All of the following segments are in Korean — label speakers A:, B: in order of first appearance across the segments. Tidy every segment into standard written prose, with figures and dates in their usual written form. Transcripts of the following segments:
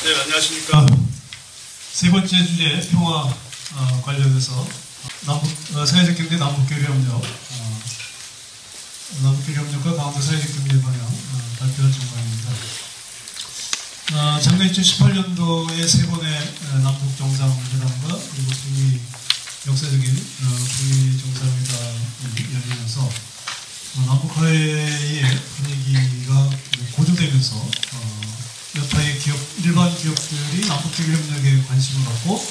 A: 네, 안녕하십니까. 세 번째 주제 평화 관련해서 사회적 경제 남북교류협력, 남북교류협력과 강원도 사회적 경제 방향 발표할 정황입니다. 작년 2018년도에 세 번의 남북 정상회담과 그리고 북미 역사적인 북미 정상회담이 열리면서 남북화해의 분위기가 고조되면서 여타의 일반 기업들이 남북교류협력에 관심을 갖고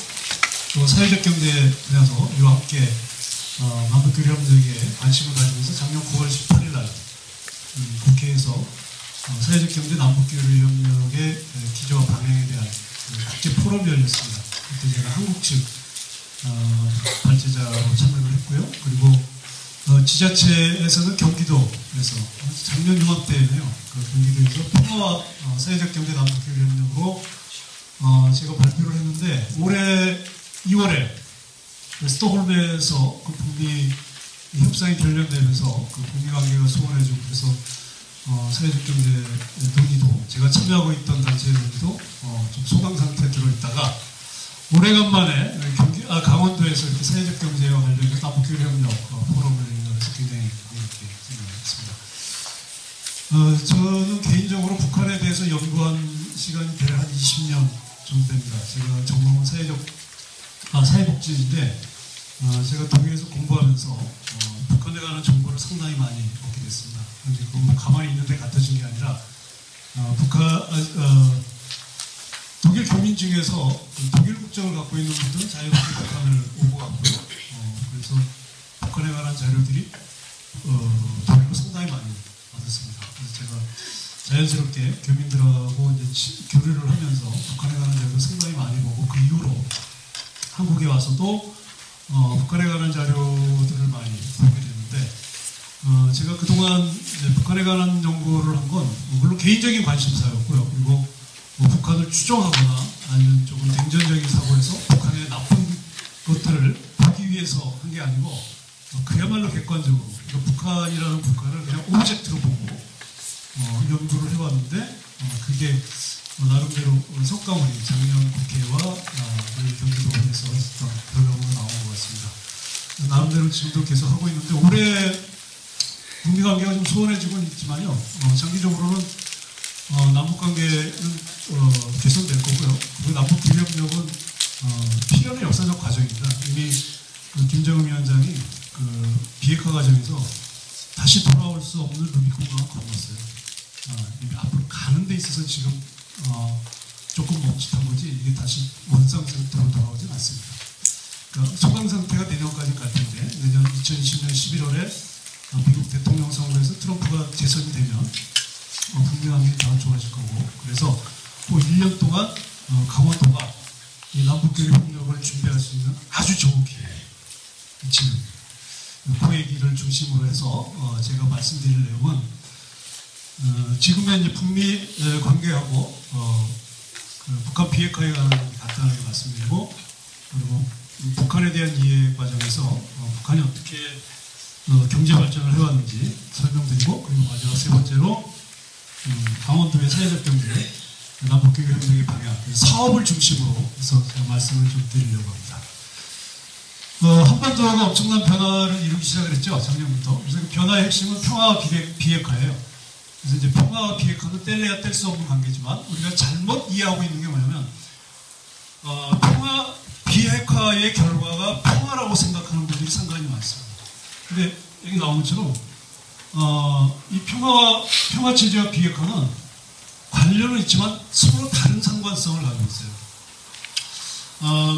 A: 또 사회적 경제 분야도 이와 함께 남북교류협력에 관심을 가지면서 작년 9월 18일 날 국회에서 사회적 경제 남북교류협력의 기조와 방향에 대한 국제 포럼이 열렸습니다. 그때 제가 한국 측 발제자로 참여를 했고요. 그리고 지자체에서는 경기도에서 작년 이맘때에는요, 경기도에서 평화와 사회적 경제 남북교류협력으로 제가 발표를 했는데 올해 2월에 스톡홀름에서 북미 협상이 결렬되면서 북미 관계가 소원해지고 그래서 사회적 경제 논의도 제가 참여하고 있던 단체의 논의도 좀 소강 상태에 들어있다가 오래간만에 강원도에서 이렇게 사회적 경제와 관련해서 남북교류협력 포럼을 열려서 굉장히 이렇게 생각했습니다. 저는 개인적으로 북한에 대해서 연구한 시간이 대략 한 20년 정도 됩니다. 제가 전공은 사회복지인데 제가 독일에서 공부하면서 북한에 관한 정보를 상당히 많이 얻게 됐습니다. 그런데 그건 가만히 있는데 같아진 게 아니라 독일 교민 중에서 독일 국적을 갖고 있는 분들은 자유롭게 북한을 오고 갔고요. 그래서 북한에 관한 자료들이 독일로 상당히 많이 받았습니다. 그래서 제가 자연스럽게 교민들하고 이제 교류를 하면서 북한에 관한 자료를 상당히 많이 보고 그 이후로 한국에 와서도 북한에 관한 자료들을 많이 보게 됐는데 제가 그동안 북한에 관한 연구를 한 건 물론 개인적인 관심사였고요. 그리고 북한을 추종하거나 아니면 조금 냉전적인 사고에서 북한의 나쁜 것들을 보기 위해서 한 게 아니고 그야말로 객관적으로 북한이라는 국가를 그냥 오브젝트로 보고 연구를 해왔는데 그게 나름대로 성과물이 작년 국회와 경기도에서 했었던 결과물로 나온 것 같습니다. 나름대로 지금도 계속 하고 있는데 올해 북미 관계가 좀 소원해지고 있지만요. 장기적으로는 남북관계는 개선될 거고요. 그리고 남북교류협력은 필연의 역사적 과정입니다. 이미 김정은 위원장이 비핵화 과정에서 다시 돌아올 수 없는 루비콘강을 건넜어요. 앞으로 가는 데 있어서 지금 조금 멈칫한 거지 이게 다시 원상 상태로 돌아오진 않습니다. 그러니까 소강 상태가 내년까지 갈 텐데 내년 2020년 11월에 미국 대통령 선거에서 트럼프가 재선이 되면 북미 관계가 더 좋아질 거고 그래서 또 1년 동안 강원도가 이 남북교류협력을 준비할 수 있는 아주 좋은 기회 지금 그 얘기를 중심으로 해서 제가 말씀드릴 내용은 지금의 이제 북미 관계하고 북한 비핵화에 관한 간단하게 말씀드리고 그리고 북한에 대한 이해 과정에서 북한이 어떻게 경제 발전을 해왔는지 설명드리고 그리고 마지막 세 번째로 강원도의 사회적 경제 남북교류협력의 방향 사업을 중심으로 해서 제가 말씀을 좀 드리려고 합니다. 한반도가 엄청난 변화를 이루기 시작을 했죠. 작년부터. 그래서 그 변화의 핵심은 평화와 비핵화예요. 그래서 이제 평화와 비핵화는 뗄래야 뗄 수 없는 관계지만 우리가 잘못 이해하고 있는 게 뭐냐면 평화 비핵화의 결과가 평화라고 생각하는 분들이 상당히 많습니다. 근데 여기 나온 것처럼 이 평화 체제와 비핵화는 관련은 있지만 서로 다른 상관성을 가지고 있어요.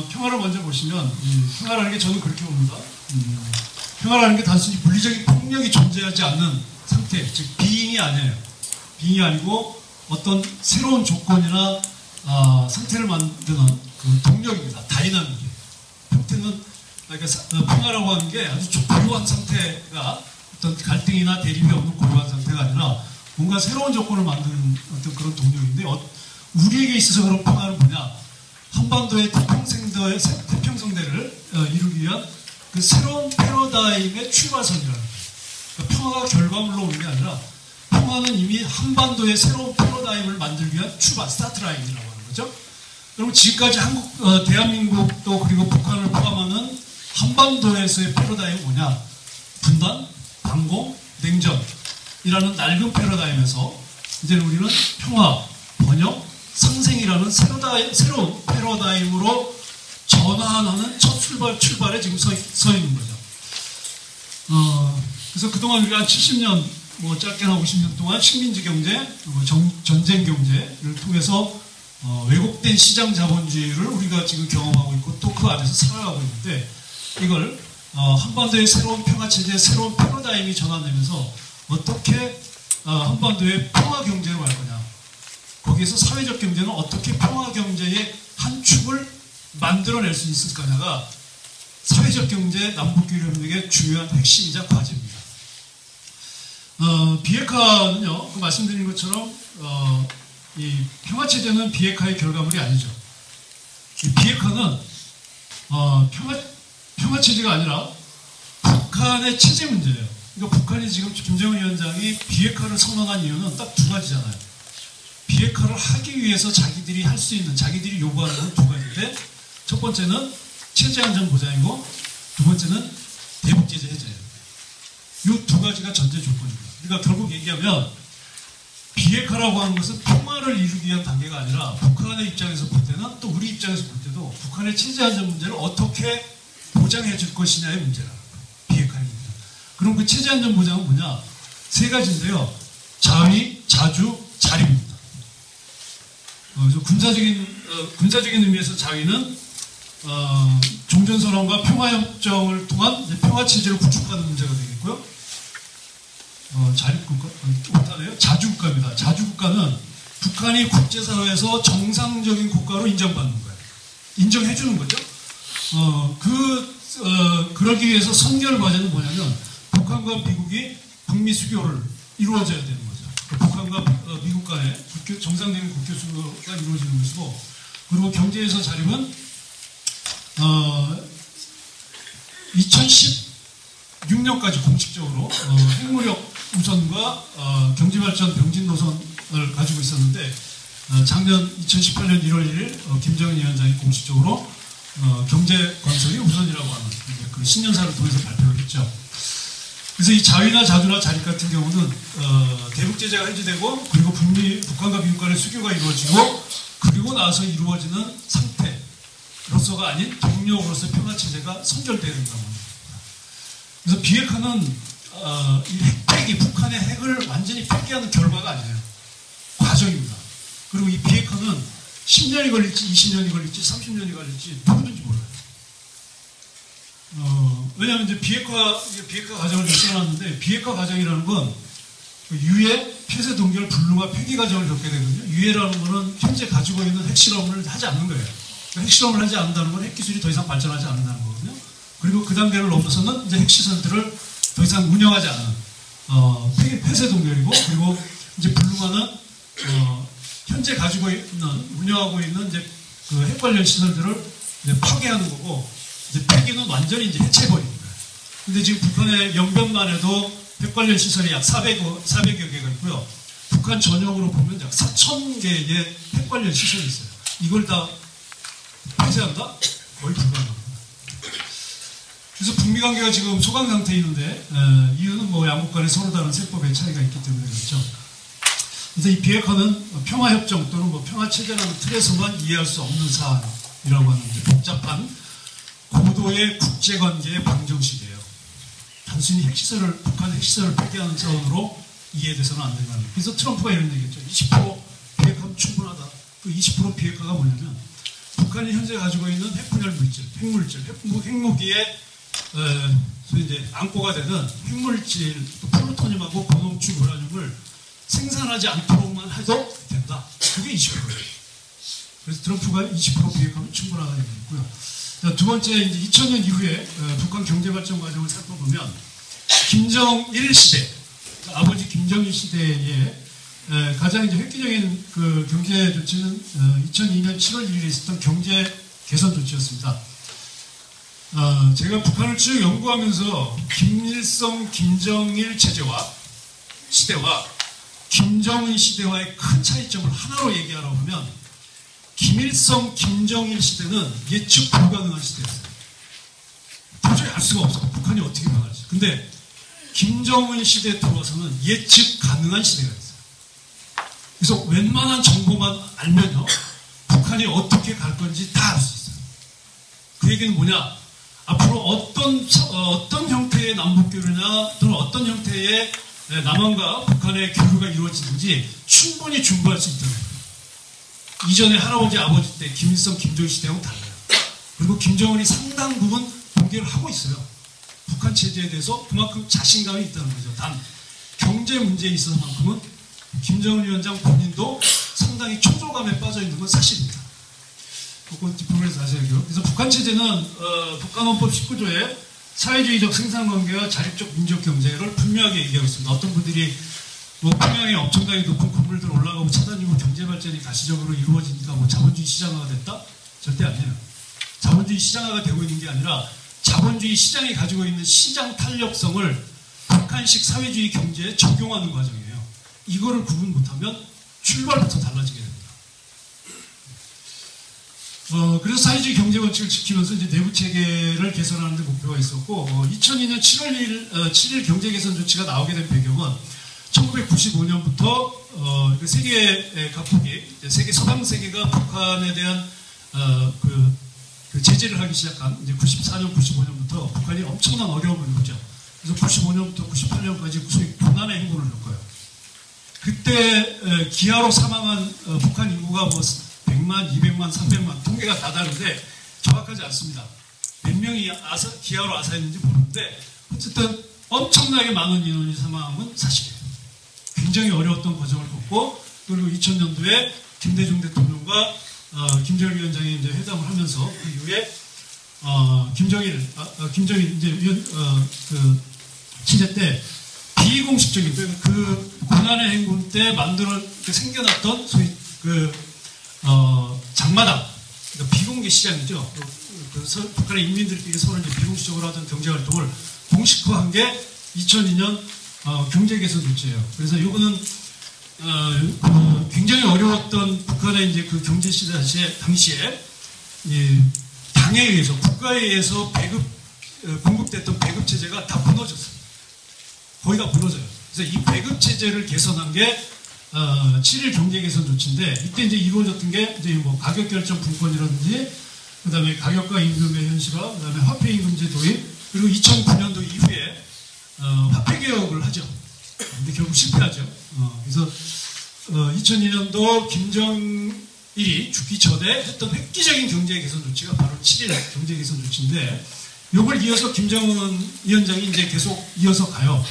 A: 평화를 먼저 보시면 평화라는 게 저는 그렇게 봅니다. 평화라는 게 단순히 물리적인 폭력이 존재하지 않는 상태, 즉 비잉이 아니에요. 비잉이 아니고 어떤 새로운 조건이나 상태를 만드는 그 동력입니다. 다이나믹이에요. 평화는 그러니까 평화라고 하는 게 아주 고요한 상태가 어떤 갈등이나 대립이 없는 고요한 상태가 아니라 뭔가 새로운 조건을 만드는 어떤 그런 동력인데 우리에게 있어서 그런 평화는 뭐냐? 한반도의 태평성대를 이루기 위한 그 새로운 패러다임의 출발선이라는 거예요. 그러니까 평화가 결과물로 오는 게 아니라 평화는 이미 한반도의 새로운 패러다임을 만들기 위한 출발, 스타트라인이라고 하는 거죠. 그럼 지금까지 대한민국도 그리고 북한을 포함하는 한반도에서의 패러다임이 뭐냐? 분단, 반공, 냉전이라는 낡은 패러다임에서 이제는 우리는 평화, 번영, 상생이라는 새로운 패러다임으로 전환하는 첫 출발에 지금 서 있는 거죠. 그래서 그동안 우리가 70년, 뭐 짧게나 50년 동안 식민지 경제, 전쟁 경제를 통해서 왜곡된 시장 자본주의를 우리가 지금 경험하고 있고 또 그 안에서 살아가고 있는데 이걸 한반도의 새로운 평화체제의 새로운 패러다임이 전환되면서 어떻게 한반도의 평화경제로 갈 거냐, 거기에서 사회적 경제는 어떻게 평화경제의 한 축을 만들어낼 수 있을 거냐가 사회적 경제 남북교류협력의 중요한 핵심이자 과제입니다. 비핵화는요, 말씀드린 것처럼 이 평화체제는 비핵화의 결과물이 아니죠. 이 비핵화는 평화체제가 아니라 북한의 체제 문제예요. 그러니까 북한이 지금 김정은 위원장이 비핵화를 선언한 이유는 딱 두 가지잖아요. 비핵화를 하기 위해서 자기들이 할 수 있는, 자기들이 요구하는 건 두 가지인데, 첫 번째는 체제 안전 보장이고 두 번째는 대북제재 해제예요. 이 두 가지가 전제 조건입니다. 그러니까 결국 얘기하면 비핵화라고 하는 것은 평화를 이루기 위한 단계가 아니라 북한의 입장에서 볼 때는 또 우리 입장에서 볼 때도 북한의 체제 안전 문제를 어떻게 보장해 줄 것이냐의 문제라. 비핵화의 문제. 그럼 그 체제 안전 보장은 뭐냐? 세 가지인데요. 자위, 자주, 자립입니다. 그래서 군사적인 의미에서 자위는 종전선언과 평화협정을 통한 평화체제를 구축하는 문제가 되겠고요. 자립국가, 못하네요. 자주국가입니다. 자주국가는 북한이 국제사회에서 정상적인 국가로 인정받는 거예요. 인정해주는 거죠. 그러기 위해서 선결 과제는 뭐냐면 북한과 미국이 북미 수교를 이루어져야 되는 거죠. 북한과 미국 간의 정상적인 국교 수교가 이루어지는 것이고, 그리고 경제에서 자립은 2016년까지 공식적으로 핵무력 우선과 경제발전 병진 노선을 가지고 있었는데, 작년 2018년 1월 1일 김정은 위원장이 공식적으로 경제 건설이 우선이라고 하는 그 신년사를 통해서 발표를 했죠. 그래서 이 자위나 자주나 자립 같은 경우는 대북제재가 해제되고, 그리고 북한과 미국 간의 수교가 이루어지고, 그리고 나서 이루어지는 상태로서가 아닌 경력으로서 평화체제가 선결되어야 된다고 합니다. 그래서 비핵화는 이 핵폐기, 북한의 핵을 완전히 폐기하는 결과가 아니에요. 과정입니다. 그리고 이 비핵화는 10년이 걸릴지 20년이 걸릴지 30년이 걸릴지 누구든지 몰라요. 왜냐하면 이제 비핵화 과정을 써놨는데, 비핵화 과정이라는 건 유해, 폐쇄, 동결, 불능화, 폐기 과정을 겪게 되거든요. 유해라는 거는 현재 가지고 있는 핵실험을 하지 않는 거예요. 그러니까 핵실험을 하지 않는다는 건 핵기술이 더 이상 발전하지 않는다는 거거든요. 그리고 그 단계를 넘어서는 이제 핵시설들을 더 이상 운영하지 않는 폐쇄 동결이고, 그리고 이제 불능화는 현재 가지고 있는, 운영하고 있는 이제 그 핵 관련 시설들을 이제 파괴하는 거고, 이제 폐기는 완전히 이제 해체해버리는 거예요. 근데 지금 북한의 영변만 해도 핵 관련 시설이 약 400여 개가 있고요. 북한 전역으로 보면 약 4,000개의 핵 관련 시설이 있어요. 이걸 다 폐쇄한다? 거의 불가능합니다. 그래서 북미 관계가 지금 소강 상태에 있는데, 이유는 뭐 양국 간에 서로 다른 세법의 차이가 있기 때문에 그렇죠. 그래서 이 비핵화는 평화협정 또는 뭐 평화체제라는 틀에서만 이해할 수 없는 사안이라고 하는 복잡한 고도의 국제관계의 방정식이에요. 단순히 북한 핵시설을 폐기하는 차원으로 이해돼서는 안 된다는 거예요. 그래서 트럼프가 이런 얘기했죠. 20% 비핵화면 충분하다. 그 20% 비핵화가 뭐냐면 북한이 현재 가지고 있는 핵분열 물질, 핵물질, 핵무기에 이제 안고가 되는 핵물질, 또 플루토늄하고 고농축 우라늄을 생산하지 않도록만 해도 된다. 그게 20%예요. 그래서 트럼프가 20% 비핵화면 충분하다고 얘기했고요. 두 번째, 이제 2000년 이후에 북한 경제발전 과정을 살펴보면 김정일 시대, 아버지 김정일 시대에 가장 이제 획기적인 그 경제 조치는 2002년 7월 1일에 있었던 경제 개선 조치였습니다. 제가 북한을 쭉 연구하면서 김일성, 김정일 체제와 시대와 김정은 시대와의 큰 차이점을 하나로 얘기하라고 하면, 김일성, 김정일 시대는 예측 불가능한 시대였어요. 도저히 알 수가 없어요. 북한이 어떻게 변할지. 근데 김정은 시대에 들어와서는 예측 가능한 시대가 됐어요. 그래서 웬만한 정보만 알면요, 북한이 어떻게 갈 건지 다 알 수 있어요. 그 얘기는 뭐냐? 앞으로 어떤 형태의 남북교류나 또는 어떤 형태의 남한과 북한의 교류가 이루어지든지 충분히 준비할 수 있다는 거예요. 이전에 할아버지, 아버지 때 김일성, 김정일 시대하고는 달라요. 그리고 김정은이 상당 부분 동기를 하고 있어요. 북한 체제에 대해서 그만큼 자신감이 있다는 거죠. 단 경제 문제에 있어서만큼은 김정은 위원장 본인도 상당히 초조감에 빠져 있는 건 사실입니다. 그거 뒷부분에서 하셔야죠. 그래서 북한 체제는 북한헌법 19조에 사회주의적 생산관계와 자립적 민족 경제를 분명하게 얘기하고 있습니다. 어떤 분들이 뭐 평양에 엄청나게 높은 건물들 올라가고 차단이고 경제 발전이 가시적으로 이루어지니까 뭐 자본주의 시장화가 됐다? 절대 아니에요. 자본주의 시장화가 되고 있는 게 아니라 자본주의 시장이 가지고 있는 시장 탄력성을 북한식 사회주의 경제에 적용하는 과정이에요. 이거를 구분 못하면 출발부터 달라지게 됩니다. 그래서 사회주의 경제 원칙을 지키면서 이제 내부 체계를 개선하는 데 목표가 있었고, 2002년 7월 7일 경제 개선 조치가 나오게 된 배경은 1995년부터 세계 각국이, 세계 서방 세계가 북한에 대한 그 제재를 하기 시작한 이제 94년, 95년부터 북한이 엄청난 어려움을 겪죠. 그래서 95년부터 98년까지 소위 고난의 행군을 겪어요. 그때 기아로 사망한 북한 인구가 뭐 100만, 200만, 300만 통계가 다 다른데 정확하지 않습니다. 몇 명이 기아로 아사했는지 모르는데 어쨌든 엄청나게 많은 인원이 사망한 건 사실이에요. 굉장히 어려웠던 과정을 겪고, 그리고 2000년도에 김대중 대통령과 김정일 위원장이 이제 회담을 하면서 그 이후에 김정일 이제 그 취재 때 비공식적인 그 고난의 행군 때 생겨났던 소위 장마당, 그러니까 비공개 시장이죠. 북한의 인민들끼리 서로 이제 비공식적으로 하던 경제 활동을 공식화한 게 2002년 경제 개선 조치예요. 그래서 이거는 굉장히 어려웠던 북한의 이제 그 경제 시대 당시에 당에 의해서, 국가에 의해서 공급됐던 배급 체제가 다 무너졌어요. 거의 다 무너져요. 그래서 이 배급 체제를 개선한 게 7일 경제 개선 조치인데, 이때 이제 이루어졌던 게 이제 뭐 가격 결정 분권이라든지, 그 다음에 가격과 임금의 현실화, 그 다음에 화폐 임금제 도입, 그리고 2009년도 이후에 화폐 개혁을 하죠. 근데 결국 실패하죠. 그래서 2002년도 김정일이 죽기 전에 했던 획기적인 경제 개선 조치가 바로 7일 경제 개선 조치인데, 이걸 이어서 김정은 위원장이 이제 계속 이어서 가요.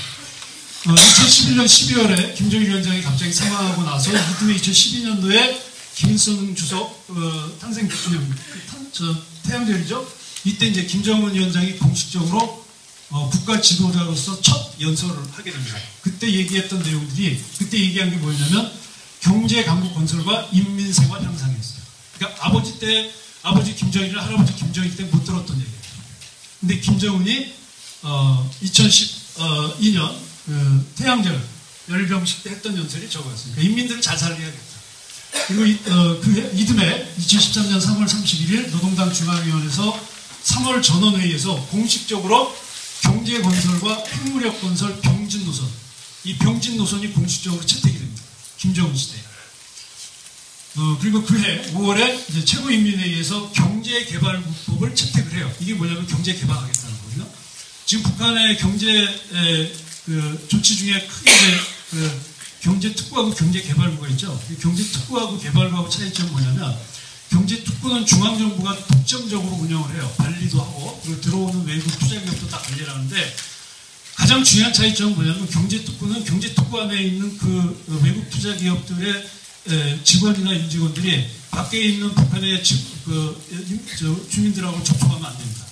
A: 2011년 12월에 김정일 위원장이 갑자기 사망하고 나서 이듬해 2012년도에 김일성 주석 탄생 9주년, 태양절이죠. 이때 이제 김정은 위원장이 공식적으로 국가 지도자로서 첫 연설을 하게 됩니다. 그때 얘기했던 내용들이, 그때 얘기한 게 뭐였냐면 경제 강국 건설과 인민 생활 향상이었어요. 그러니까 아버지 김정일이나 할아버지 김정일 때 못 들었던 얘기예요. 근데 김정은이 2012년 태양절 열병식 때 했던 연설이 저거였어요. 그러니까 인민들을 잘 살려야겠다. 그리고 이듬해 2013년 3월 31일 노동당 중앙위원회에서 3월 전원회의에서 공식적으로 경제 건설과 핵무력 건설 병진 노선, 이 병진 노선이 공식적으로 채택이 됩니다. 김정은 시대에. 그리고 그해 5월에 이제 최고인민회의에서 경제개발국법을 채택을 해요. 이게 뭐냐면 경제개발하겠다는 거거든요. 지금 북한의 경제 조치 중에 크게 이제 경제특구하고 경제개발부가 있죠. 경제특구하고 개발부하고 차이점은 뭐냐면, 경제특구는 중앙정부가 독점적으로 운영을 해요. 관리도 하고, 그리고 들어오는 외국 투자기업도 다 관리를 하는데, 가장 중요한 차이점은 뭐냐면, 경제특구는 경제특구 안에 있는 그 외국 투자기업들의 직원이나 임직원들이 밖에 있는 북한의 주민들하고 접촉하면 안 됩니다.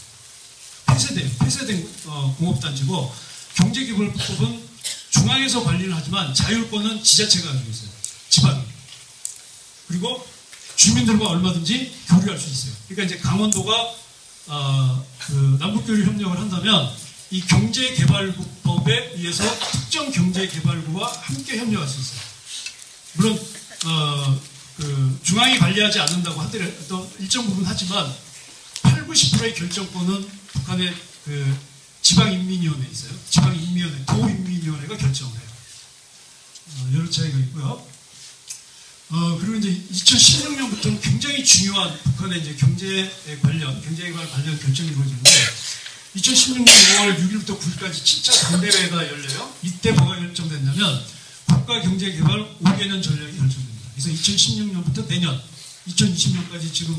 A: 폐쇄된 공업단지고, 경제개발법은 중앙에서 관리를 하지만 자율권은 지자체가 가지고 있어요. 지방이. 그리고 주민들과 얼마든지 교류할 수 있어요. 그러니까 이제 강원도가 남북교류 협력을 한다면 이 경제개발국법에 의해서 특정 경제개발구와 함께 협력할 수 있어요. 물론 그 중앙이 관리하지 않는다고 하더라도 일정 부분 하지만 80~90%의 결정권은 북한의 그 지방인민위원회에 있어요. 지방인민위원회, 도인민위원회가 결정을 해요. 여러 차이가 있고요. 그리고 이제 2016년부터는 굉장히 중요한 북한의 이제 경제에 관련 결정이 이루어지는데 2016년 5월 6일부터 9일까지 7차 당대회가 열려요. 이때 뭐가 결정됐냐면 국가경제개발 5개년 전략이 결정됩니다. 그래서 2016년부터 내년 2020년까지 지금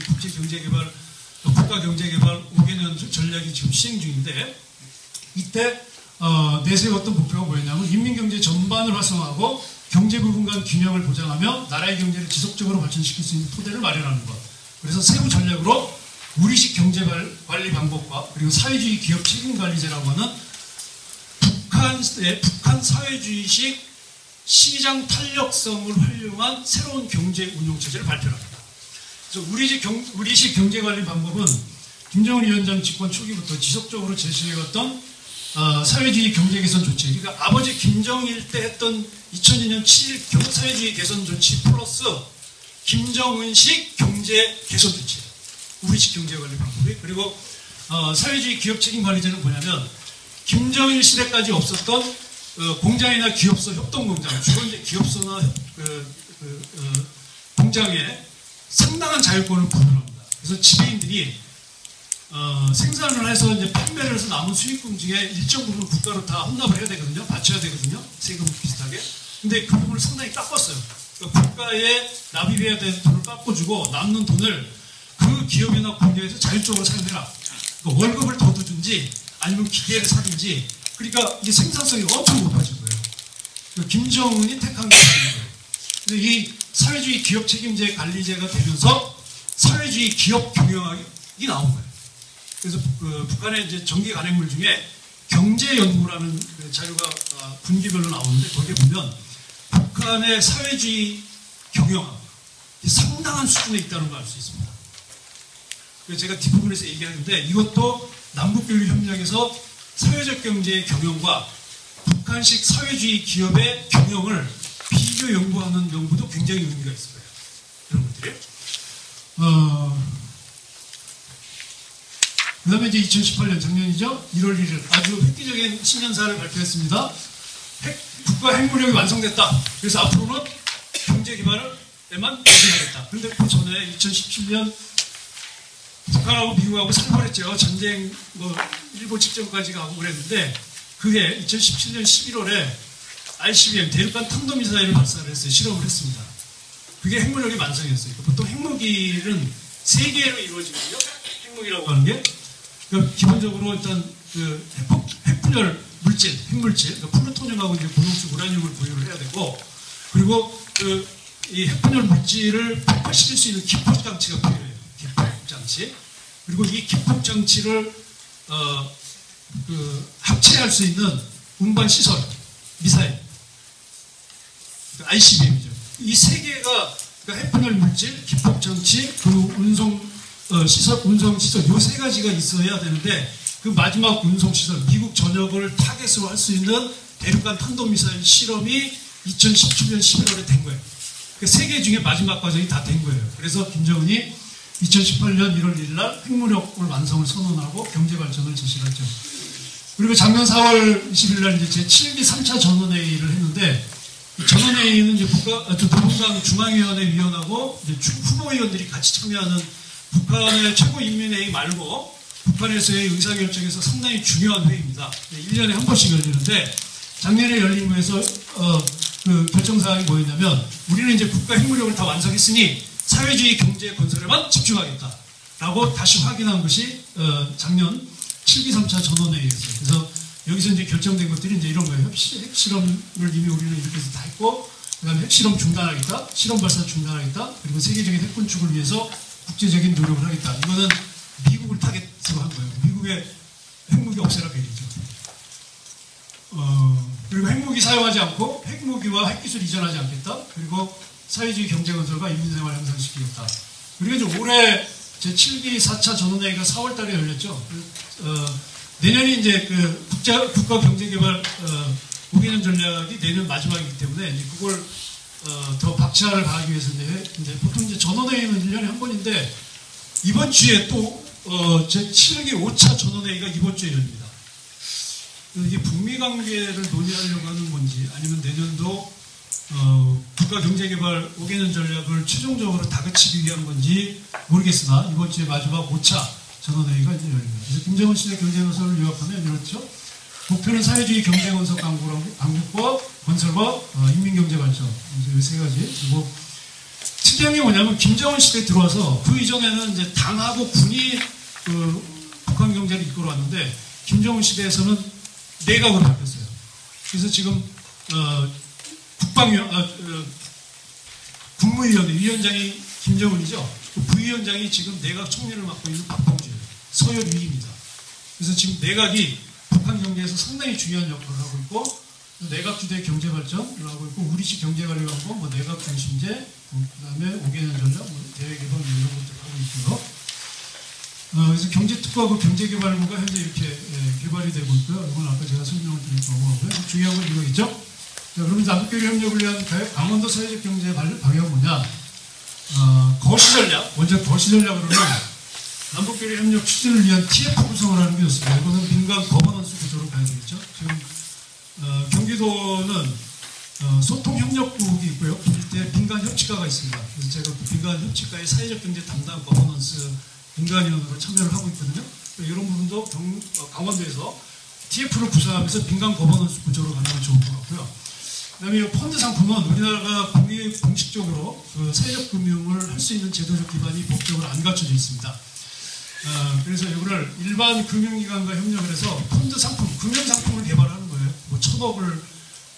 A: 국가경제개발 5개년 전략이 지금 시행 중인데 이때 내세웠던 목표가 뭐였냐면 인민경제 전반을 활성화하고 경제 부분 간 균형을 보장하며 나라의 경제를 지속적으로 발전시킬 수 있는 토대를 마련하는 것. 그래서 세부 전략으로 우리식 경제 관리 방법과 그리고 사회주의 기업 책임관리제라고 하는 북한 사회주의식 시장 탄력성을 활용한 새로운 경제 운용 체제를 발표합니다. 그래서 우리식 경제 관리 방법은 김정은 위원장 집권 초기부터 지속적으로 제시해왔던 사회주의 경제 개선 조치, 그러니까 아버지 김정일 때 했던 2002년 7일 사회주의 개선 조치 플러스 김정은식 경제 개선 조치, 우리식 경제 관리 방법이. 그리고 사회주의 기업 책임 관리제는 뭐냐면 김정일 시대까지 없었던 공장이나 기업소 협동공장, 주로 이제 기업소나 공장에 상당한 자율권을 부여합니다. 그래서 지배인들이 생산을 해서 이제 판매를 해서 남은 수익금 중에 일정 부분 국가로 다 혼납을 해야 되거든요. 바쳐야 되거든요. 세금 비슷하게. 근데 그 부분을 상당히 깎았어요. 그러니까 국가에 납입해야 되는 돈을 깎아주고 남는 돈을 그 기업이나 공장에서 자율적으로 사용해라. 그러니까 월급을 더 주든지 아니면 기계를 사든지. 그러니까 이게 생산성이 엄청 높아진 거예요. 그러니까 김정은이 택한 게 아닌 거예요. 근데 이 사회주의 기업 책임제 관리제가 되면서 사회주의 기업 경영학이 나온 거예요. 그래서 북한의 이제 정기 간행물 중에 경제연구라는 자료가 분기별로 나오는데 거기에 보면 북한의 사회주의 경영학 상당한 수준에 있다는 걸 알 수 있습니다. 그래서 제가 뒷부분에서 얘기하는데 이것도 남북교류협력에서 사회적 경제의 경영과 북한식 사회주의 기업의 경영을 비교 연구하는 연구도 굉장히 의미가 있을 거예요. 이런 것들이. 그 다음에 이제 2018년 작년이죠. 1월 1일 아주 획기적인 신년사를 발표했습니다. 국가 핵무력이 완성됐다. 그래서 앞으로는 경제 기반에만 집중하겠다. 그런데 그 전에 2017년 북한하고 미국하고 살벌했죠. 전쟁 일본 직전까지 가고 그랬는데 그게 2017년 11월에 ICBM 대륙간 탄도미사일을 발사를 했어요. 실험을 했습니다. 그게 핵무력이 완성이었어요. 보통 핵무기는 3개로 이루어지거든요. 핵무기라고 하는 게. 그러니까 기본적으로 일단 그 핵분열 물질, 핵물질, 그러니까 플루토늄하고 이제 고농축 우라늄을 보유를 해야 되고, 그리고 이 핵분열 물질을 폭발시킬 수 있는 기폭 장치가 필요해요. 기폭 장치. 그리고 이 기폭 장치를 합체할 수 있는 운반 시설, 미사일, ICBM이죠. 이 3개가 그러니까 핵분열 물질, 기폭 장치, 그리고 운송 시설, 요 3가지가 있어야 되는데 그 마지막 운송시설, 미국 전역을 타겟으로 할 수 있는 대륙간 탄도미사일 실험이 2017년 11월에 된 거예요. 그 3개 중에 마지막 과정이 다 된 거예요. 그래서 김정은이 2018년 1월 1일 날 핵무력을 완성을 선언하고 경제발전을 제시했죠. 그리고 작년 4월 20일 날 이제 제7기 3차 전원회의를 했는데 전원회의는 이제 노동당 중앙위원회 위원하고 이제 후보위원들이 같이 참여하는 북한의 최고인민회의 말고 북한에서의 의사결정에서 상당히 중요한 회의입니다. 1년에 한 번씩 열리는데 작년에 열린 거에서 그 결정사항이 뭐였냐면 우리는 이제 국가 핵무력을 다 완성했으니 사회주의 경제 건설에만 집중하겠다라고 다시 확인한 것이 작년 7기 3차 전원회의였어요. 그래서 여기서 이제 결정된 것들이 이제 이런 거예요. 핵실험을 이미 우리는 이렇게 해서 다 했고, 그 다음에 핵실험 중단하겠다, 실험 발사 중단하겠다, 그리고 세계적인 핵 군축을 위해서 국제적인 노력을 하겠다. 이거는 미국을 타겟으로 한 거예요. 미국의 핵무기 없애라 계획이죠. 그리고 핵무기 사용하지 않고 핵무기와 핵기술 이전하지 않겠다. 그리고 사회주의 경제건설과 인민생활 향상시키겠다. 그리고 이제 올해 제7기 4차 전원회의가 4월 달에 열렸죠. 내년이 이제 국가 경제개발 5개년 전략이 내년 마지막이기 때문에 이제 그걸 더 박차를 가하기 위해서 이제 보통 이제 전원회의는 1년에 한 번인데 이번 주에 또 제 7기 5차 전원회의가 이번 주에 열립니다. 이게 북미 관계를 논의하려고 하는 건지 아니면 내년도 국가경제개발 5개년 전략을 최종적으로 다그치기 위한 건지 모르겠으나 이번 주에 마지막 5차 전원회의가 이제 열립니다. 그래서 김정은 시대 경제건설을 요약하면 이렇죠. 목표는 사회주의 경제건설 강국과 건설과 인민경제발전 이 세 가지. 그리고 특이한 게 뭐냐면 김정은 시대에 들어와서 그 이전에는 이제 당하고 군이 북한 경제를 이끌어왔는데 김정은 시대에서는 내각으로 바뀌었어요. 그래서 지금 국무위원회 위원장이 김정은이죠. 그 부위원장이 지금 내각 총리를 맡고 있는 박범주예요. 서열 2위입니다. 그래서 지금 내각이 북한 경제에서 상당히 중요한 역할을 하고 있고 내각 주도의 경제 발전을 하고 있고 우리식 경제관리연구원, 내각 중심제, 그다음에 5개년 전략, 대외 개발 이런 것들을 하고 있고요. 그래서 경제특구하고 경제개발부가 현재 이렇게 개발이 되고 있고요. 이건 아까 제가 설명을 드린 거고요. 중요한 건 이거겠죠. 자, 그러면 남북교류 협력을 위한 강원도 사회적 경제 방향은 뭐냐? 거시 전략, 먼저 거시 전략으로는 남북교류 협력 추진을 위한 TF 구성을 하는 게 좋습니다. 이거는 민간 거버넌스 구조로 가야 되겠죠. 지금 경기도는 소통협력국이 있고요. 밑에 민간협치과가 있습니다. 그래서 제가 그 민간협치과의 사회적 경제 담당 거버넌스 민간위원으로 참여를 하고 있거든요. 이런 부분도 강원도에서 TF를 구성하면서 민간 거버넌스 구조로 가는 게 좋을 것 같고요. 그 다음에 이 펀드 상품은 우리나라가 공식적으로 그 사회적 금융을 할 수 있는 제도적 기반이 법적으로 안 갖춰져 있습니다. 그래서 이거를 일반 금융기관과 협력을 해서 펀드 상품, 금융상품을 개발하는 거예요. 뭐 1,000억을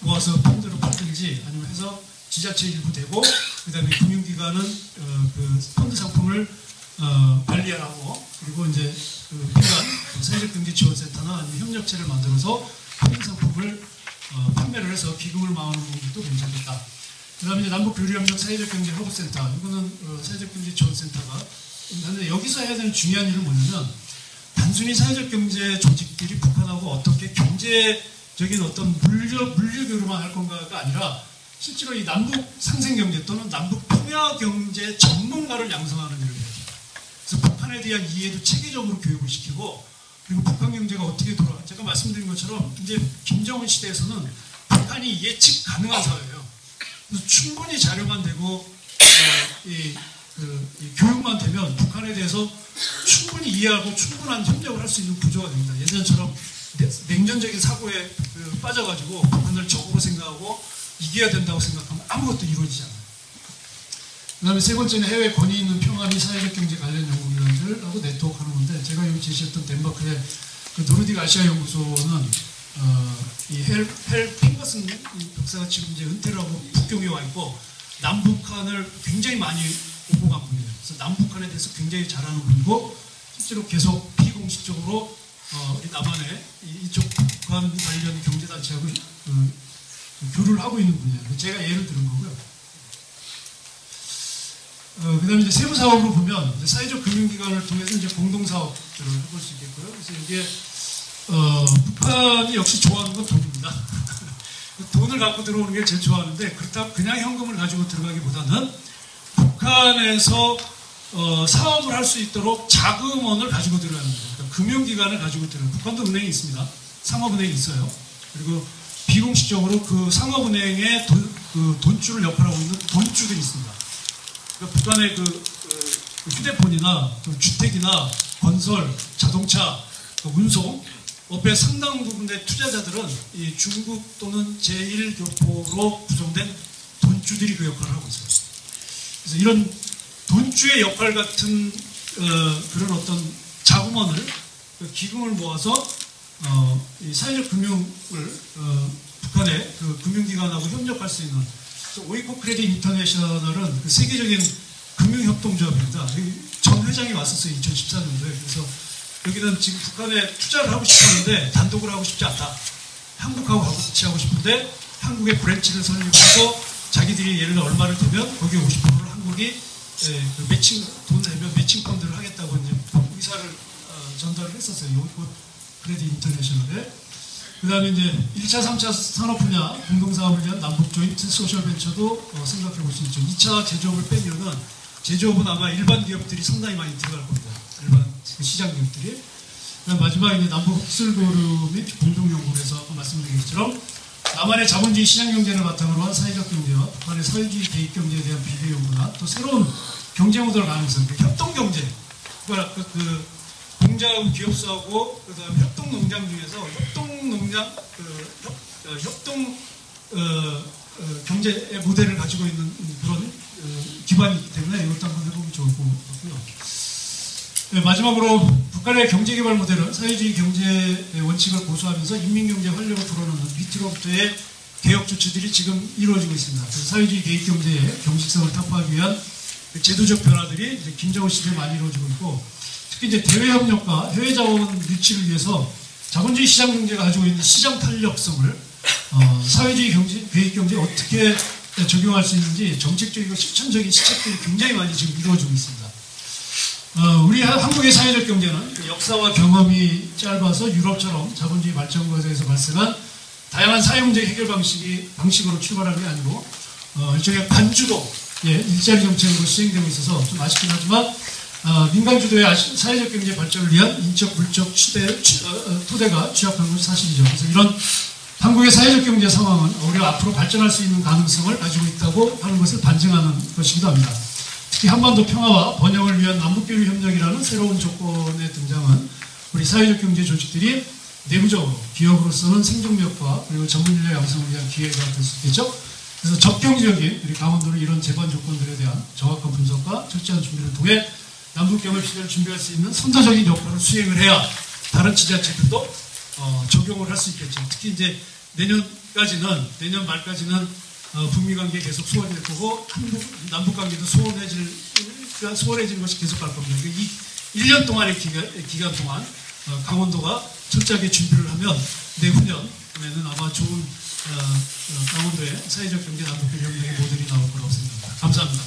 A: 모아서 펀드로 팔든지 아니면 해서 지자체 일부 되고 그 다음에 금융기관은 그 펀드 상품을 관리하고 그리고 이제 그 민간 사회적 경제 지원센터나 아니면 협력체를 만들어서 펀드 상품을 판매를 해서 기금을 마으는 것도 괜찮겠다. 그 다음에 이제 남북교류협력 사회적 경제 허브센터 이거는 사회적 경제 지원센터가 근데 여기서 해야 되는 중요한 일은 뭐냐면 단순히 사회적 경제 조직들이 북한하고 어떻게 경제적인 어떤 물류교류만 할 건가가 아니라 실제로 이 남북 상생경제 또는 남북 평야경제 전문가를 양성하는 일을 해요. 그래서 북한에 대한 이해도 체계적으로 교육을 시키고 그리고 북한 경제가 어떻게 돌아가 제가 말씀드린 것처럼 이제 김정은 시대에서는 북한이 예측 가능한 사회예요. 그래서 충분히 자료만 되고 이 교육만 되면 북한에 대해서 충분히 이해하고 충분한 협력을 할 수 있는 구조가 됩니다. 예전처럼 냉전적인 사고에 빠져가지고 북한을 적으로 생각하고 이겨야 된다고 생각하면 아무것도 이루어지지 않아요. 그 다음에 세 번째는 해외 권위 있는 평화 및 사회적 경제 관련 연구기관들하고 네트워크하는 건데 제가 여기 제시했던 덴마크의 그 노르딕 아시아 연구소는 이 헬 핑거슨 박사가 지금 이제 은퇴를 하고 북경에 와 있고 남북한을 굉장히 많이 보고간 분이에요. 그래서 남북한에 대해서 굉장히 잘하는 분이고 실제로 계속 비공식적으로 우리 남한의 이쪽 북한 관련 경제단체하고 교류를 하고 있는 분이에요. 제가 예를 들은 거고요. 그 다음에 이제 세부 사업으로 보면 이제 사회적 금융기관을 통해서 이제 공동사업들을 해볼 수 있겠고요. 그래서 이게 북한이 역시 좋아하는 건 돈입니다. 돈을 갖고 들어오는 게 제일 좋아하는데 그렇다고 그냥 현금을 가지고 들어가기보다는 북한에서 사업을 할 수 있도록 자금원을 가지고 들어가는 거예요. 그러니까 금융기관을 가지고 들어가는 북한도 은행이 있습니다. 상업은행이 있어요. 그리고 비공식적으로 그 상업은행의 돈줄을 역할하고 있는 돈주들이 있습니다. 그러니까 북한의 휴대폰이나 주택이나 건설, 자동차, 운송 업의 상당 부분의 투자자들은 이 중국 또는 제1교포로 구성된 돈주들이 그 역할을 하고 있어요. 그래서 이런 돈주의 역할 같은 그런 어떤 자금원을 기금을 모아서 이 사회적 금융을 북한의 그 금융기관하고 협력할 수 있는 오이코 크레딧 인터내셔널은 그 세계적인 금융협동조합입니다. 전 회장이 왔었어요. 2014년도에. 그래서 여기는 지금 북한에 투자를 하고 싶었는데 단독으로 하고 싶지 않다. 한국하고 같이 하고 싶은데 한국의 브랜치를 설립해서 자기들이 예를 들어 얼마를 대면 거기에 50%를 한국이 그 매칭 돈 내면 매칭 펀드를 하겠다고 이제 의사를 전달을 했었어요. 요거 크레딧 인터내셔널에. 그다음에 이제 1차, 3차 산업 분야 공동사업을 위한 남북 조인트 소셜 벤처도 생각해 볼 수 있죠. 2차 제조업을 빼면은 제조업은 아마 일반 기업들이 상당히 많이 들어갈 겁니다. 일반 시장 기업들이. 그다음 마지막에 이제 남북 흡술도루 및 공동연구에서 아까 말씀드린 것처럼 남한의 자본주의 시장 경제를 바탕으로 한 사회적 경제와 북한의 사회주의 개입 경제에 대한 비교 연구나 또 새로운 경제 모델 가능성, 협동 경제. 그러니까 그 공자하고 기업수하고 그다음에 협동 농장 중에서 협동 농장 협동 경제의 모델을 가지고 있는 그런 기반이 있기 때문에 이것도 한번 해보면 좋을 것 같고요. 네, 마지막으로 북한의 경제개발 모델은 사회주의 경제 원칙을 고수하면서 인민경제 활력을 불어넣는 밑으로부터의 개혁 조치들이 지금 이루어지고 있습니다. 그래서 사회주의 개입 경제의 경직성을 타파하기 위한 제도적 변화들이 이제 김정은 시대에 많이 이루어지고 있고, 특히 이제 대외 협력과 해외 자원 유치를 위해서 자본주의 시장 경제가 가지고 있는 시장 탄력성을 사회주의 경제, 개입 경제에 어떻게 적용할 수 있는지 정책적이고 실천적인 시책들이 굉장히 많이 지금 이루어지고 있습니다. 우리 한국의 사회적 경제는 역사와 경험이 짧아서 유럽처럼 자본주의 발전 과정에서 발생한 다양한 사회 문제 해결 방식으로 출발하는 게 아니고 일종의 반주도 일자리 정책으로 시행되고 있어서 좀 아쉽긴 하지만 민간주도의 사회적 경제 발전을 위한 인적, 물적 토대가 취약한 것이 사실이죠. 그래서 이런 한국의 사회적 경제 상황은 우리가 앞으로 발전할 수 있는 가능성을 가지고 있다고 하는 것을 반증하는 것이기도 합니다. 특히 한반도 평화와 번영을 위한 남북교류 협력이라는 새로운 조건의 등장은 우리 사회적 경제 조직들이 내부적으로 기업으로서는 생존력과 그리고 전문 인력 양성을 위한 기회가 될 수 있겠죠. 그래서 적경지역인 우리 강원도는 이런 제반 조건들에 대한 정확한 분석과 철저한 준비를 통해 남북경협 시대를 준비할 수 있는 선도적인 역할을 수행을 해야 다른 지자체들도 적용을 할 수 있겠죠. 특히 이제 내년 말까지는 북미 관계 계속 소원될 거고 남북 관계도 소원해지는 것이 계속 갈 겁니다. 그러니까 이 1년 동안의 기간 동안 강원도가 철저하게 준비를 하면 내후년에는 아마 좋은 강원도의 사회적 경제 남북 협력의 모델이 나올 거라고 생각합니다. 감사합니다.